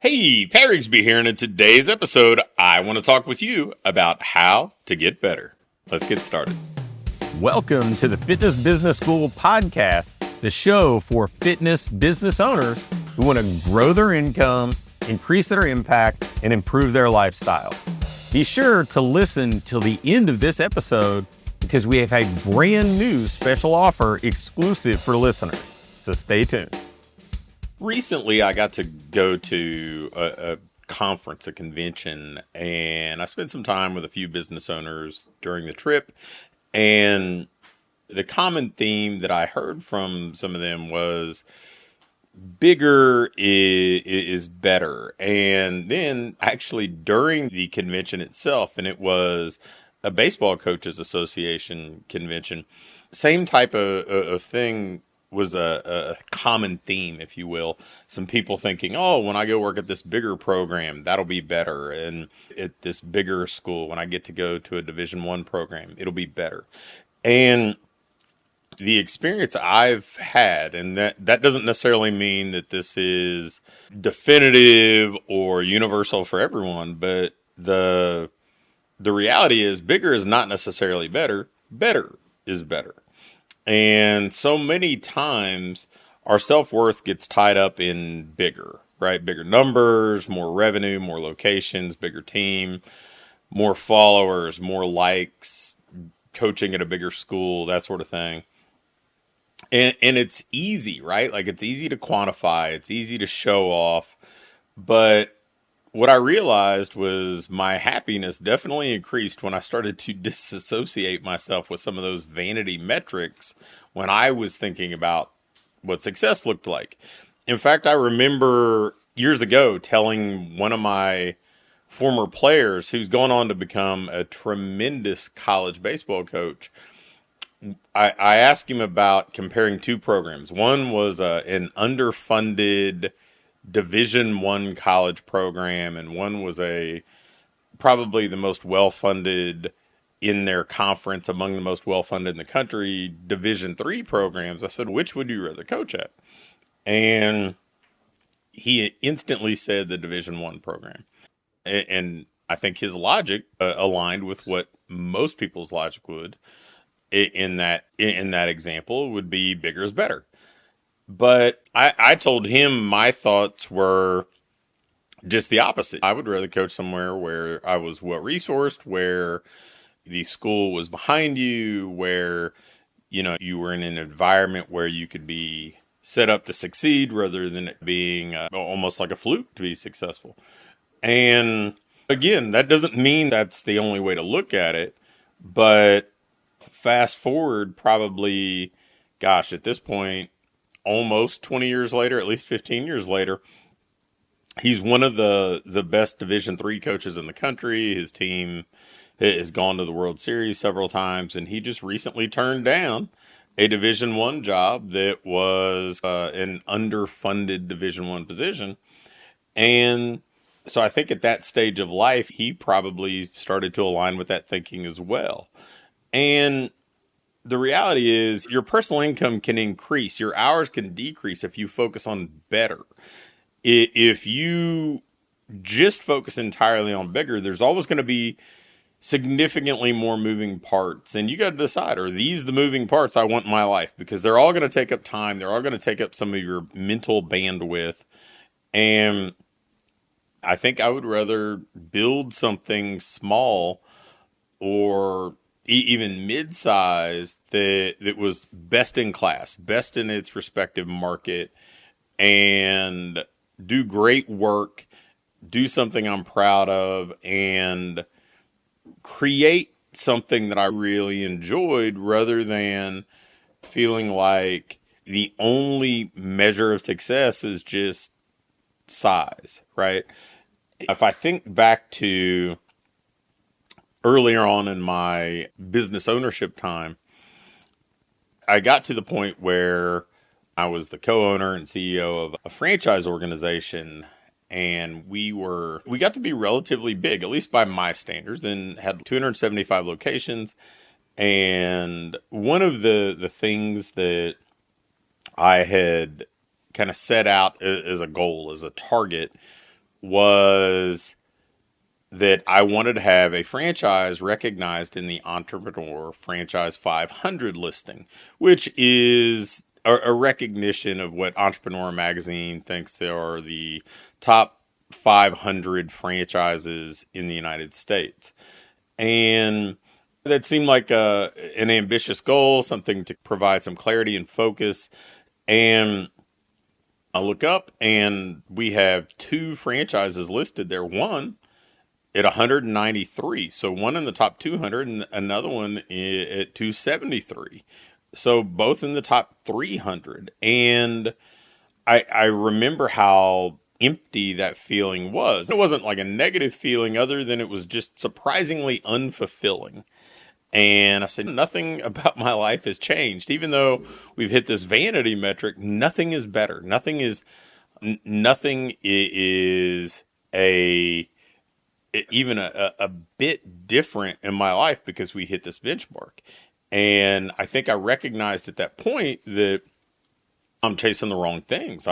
Hey, Pat Rigsby here, and in today's episode, I want to talk with you about how to get better. Let's get started. Welcome to the Fitness Business School podcast, the show for fitness business owners who want to grow their income, increase their impact, and improve their lifestyle. Be sure to listen till the end of this episode because we have a brand new special offer exclusive for listeners. So stay tuned. Recently, I got to go to a conference, a convention, and I spent some time with a few business owners during the trip. And the common theme that I heard from some of them was bigger is better. And then actually during the convention itself, and it was a baseball coaches association convention, same type of thing was a common theme, if you will. Some people thinking, oh, when I go work at this bigger program, that'll be better. And at this bigger school, when I get to go to a Division I program, it'll be better. And the experience I've had, and that doesn't necessarily mean that this is definitive or universal for everyone, but the reality is bigger is not necessarily better. Better is better. And so many times our self-worth gets tied up in bigger, right? Bigger numbers, more revenue, more locations, bigger team, more followers, more likes, coaching at a bigger school, that sort of thing. And it's easy, right? Like it's easy to quantify, it's easy to show off. But what I realized was my happiness definitely increased when I started to disassociate myself with some of those vanity metrics when I was thinking about what success looked like. In fact, I remember years ago telling one of my former players who's gone on to become a tremendous college baseball coach, I asked him about comparing two programs. One was an underfunded Division I college program, and one was probably the most well-funded in their conference, among the most well-funded in the country, Division III programs. I said, which would you rather coach at? And he instantly said the Division I program. And I think his logic aligned with what most people's logic would in that example would be bigger is better. But I told him my thoughts were just the opposite. I would rather coach somewhere where I was well-resourced, where the school was behind you, where, you were in an environment where you could be set up to succeed rather than it being almost like a fluke to be successful. And again, that doesn't mean that's the only way to look at it. But fast forward probably, at this point, almost 20 years later, at least 15 years later, he's one of the best Division III coaches in the country. His team has gone to the World Series several times, and he just recently turned down a Division I job that was an underfunded Division I position. And so I think at that stage of life, he probably started to align with that thinking as well. And the reality is your personal income can increase. Your hours can decrease if you focus on better. If you just focus entirely on bigger, there's always going to be significantly more moving parts. And you got to decide, are these the moving parts I want in my life? Because they're all going to take up time. They're all going to take up some of your mental bandwidth. And I think I would rather build something small or even mid-sized that was best in class, best in its respective market, and do great work, do something I'm proud of, and create something that I really enjoyed rather than feeling like the only measure of success is just size, right? If I think back to earlier on in my business ownership time, I got to the point where I was the co-owner and CEO of a franchise organization, and we got to be relatively big, at least by my standards, and had 275 locations. And one of the things that I had kind of set out as a goal, as a target, was that I wanted to have a franchise recognized in the Entrepreneur Franchise 500 listing, which is a recognition of what Entrepreneur Magazine thinks they are the top 500 franchises in the United States. And that seemed like an ambitious goal, something to provide some clarity and focus. And I look up and we have two franchises listed there. One at 193. So one in the top 200 and another one at 273. So both in the top 300. And I remember how empty that feeling was. It wasn't like a negative feeling other than it was just surprisingly unfulfilling. And I said, nothing about my life has changed. Even though we've hit this vanity metric, nothing is better. Nothing is even a bit different in my life because we hit this benchmark. And I think I recognized at that point that I'm chasing the wrong things.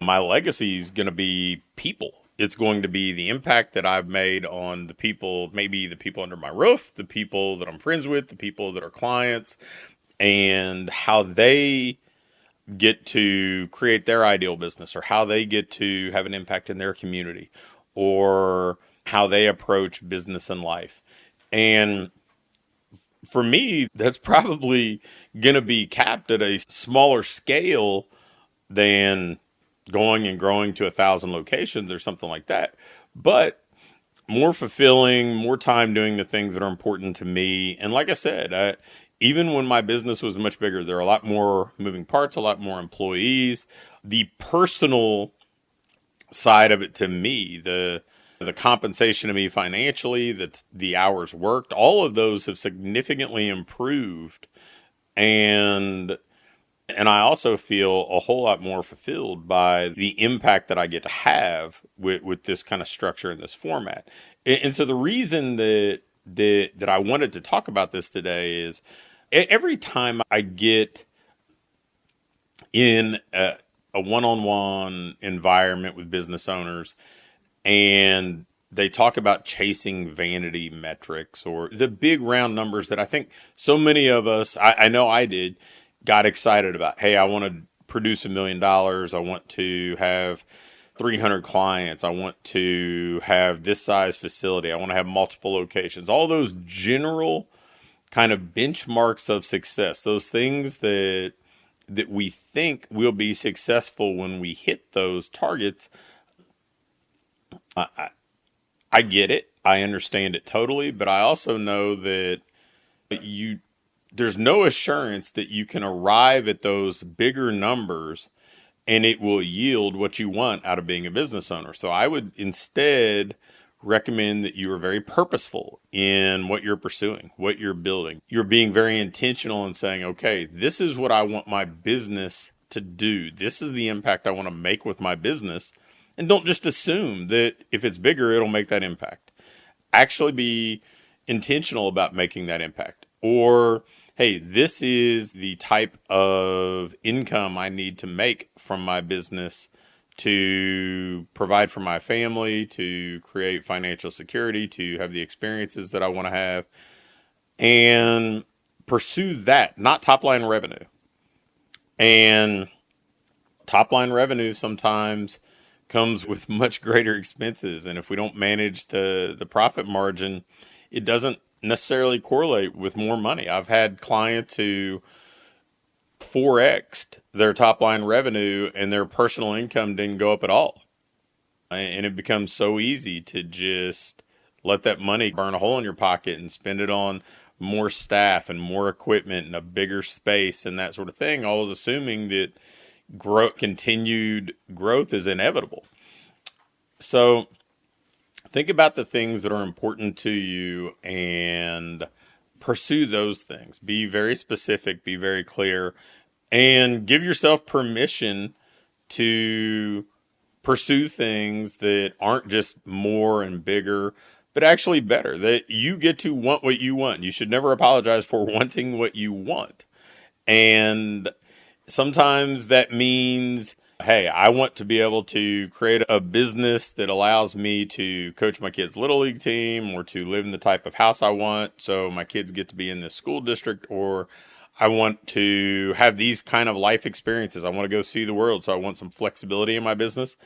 My legacy is going to be people. It's going to be the impact that I've made on the people, maybe the people under my roof, the people that I'm friends with, the people that are clients, and how they get to create their ideal business, or how they get to have an impact in their community, or how they approach business and life. And for me, that's probably going to be capped at a smaller scale than going and growing to 1,000 locations or something like that. But more fulfilling, more time doing the things that are important to me. And like I said, even when my business was much bigger, there are a lot more moving parts, a lot more employees. The personal side of it to me, the compensation to me financially, the hours worked, all of those have significantly improved. And I also feel a whole lot more fulfilled by the impact that I get to have with this kind of structure and this format. And so the reason that I wanted to talk about this today is every time I get in a one-on-one environment with business owners and they talk about chasing vanity metrics or the big round numbers that I think so many of us, I know I did, got excited about. Hey, I want to produce $1 million. I want to have 300 clients. I want to have this size facility. I want to have multiple locations. All those general kind of benchmarks of success, those things that we think will be successful when we hit those targets. I get it. I understand it totally, but I also know that there's no assurance that you can arrive at those bigger numbers and it will yield what you want out of being a business owner. So I would instead recommend that you are very purposeful in what you're pursuing, what you're building. You're being very intentional in saying, okay, this is what I want my business to do. This is the impact I want to make with my business. And don't just assume that if it's bigger, it'll make that impact. Actually be intentional about making that impact. Or, hey, this is the type of income I need to make from my business to provide for my family, to create financial security, to have the experiences that I want to have, and pursue that, not top line revenue. And top line revenue sometimes comes with much greater expenses. And if we don't manage the profit margin, it doesn't necessarily correlate with more money. I've had clients who 4x'd their top line revenue and their personal income didn't go up at all. And it becomes so easy to just let that money burn a hole in your pocket and spend it on more staff and more equipment and a bigger space and that sort of thing, always assuming that continued growth is inevitable. So think about the things that are important to you and pursue those things. Be very specific, be very clear, and give yourself permission to pursue things that aren't just more and bigger, but actually better, that you get to want what you want. You should never apologize for wanting what you want. And sometimes that means Hey, I want to be able to create a business that allows me to coach my kids' little league team or to live in the type of house I want so my kids get to be in this school district, or I want to have these kind of life experiences. I want to go see the world, so I want some flexibility in my business.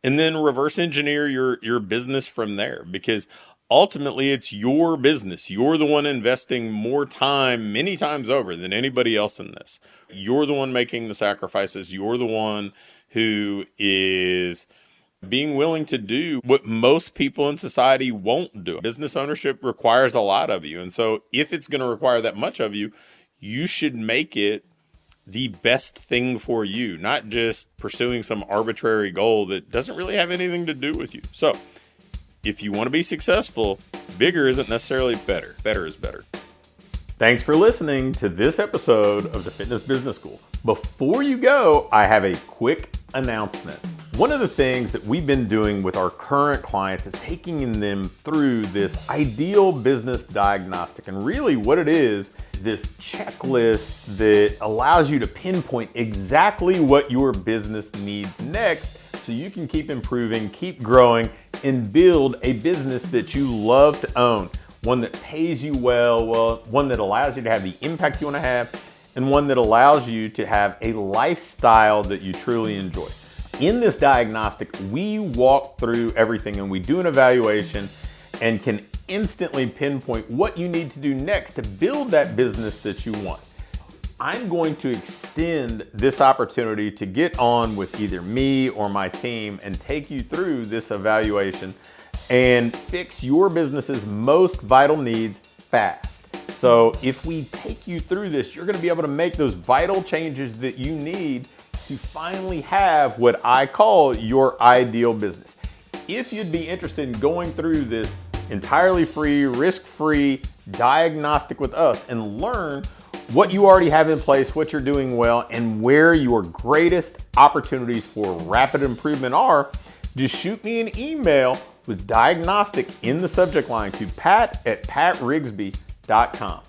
And then reverse engineer your business from there, because ultimately it's your business. You're the one investing more time many times over than anybody else in this. You're the one making the sacrifices. You're the one who is being willing to do what most people in society won't do. Business ownership requires a lot of you. And so if it's going to require that much of you, you should make it the best thing for you, not just pursuing some arbitrary goal that doesn't really have anything to do with you. So if you want to be successful, bigger isn't necessarily better. Better is better. Thanks for listening to this episode of the Fitness Business School. Before you go, I have a quick announcement. One of the things that we've been doing with our current clients is taking them through this ideal business diagnostic. And really what it is, this checklist that allows you to pinpoint exactly what your business needs next so you can keep improving, keep growing, and build a business that you love to own. One that pays you well, one that allows you to have the impact you want to have, and one that allows you to have a lifestyle that you truly enjoy. In this diagnostic, we walk through everything and we do an evaluation and can instantly pinpoint what you need to do next to build that business that you want. I'm going to extend this opportunity to get on with either me or my team and take you through this evaluation and fix your business's most vital needs fast. So if we take you through this, you're going to be able to make those vital changes that you need to finally have what I call your ideal business. If you'd be interested in going through this entirely free, risk-free diagnostic with us and learn what you already have in place, what you're doing well, and where your greatest opportunities for rapid improvement are, just shoot me an email with diagnostic in the subject line to pat@patrigsby.com.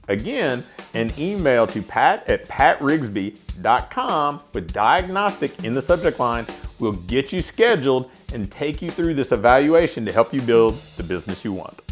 Again, an email to pat@patrigsby.com with diagnostic in the subject line will get you scheduled and take you through this evaluation to help you build the business you want.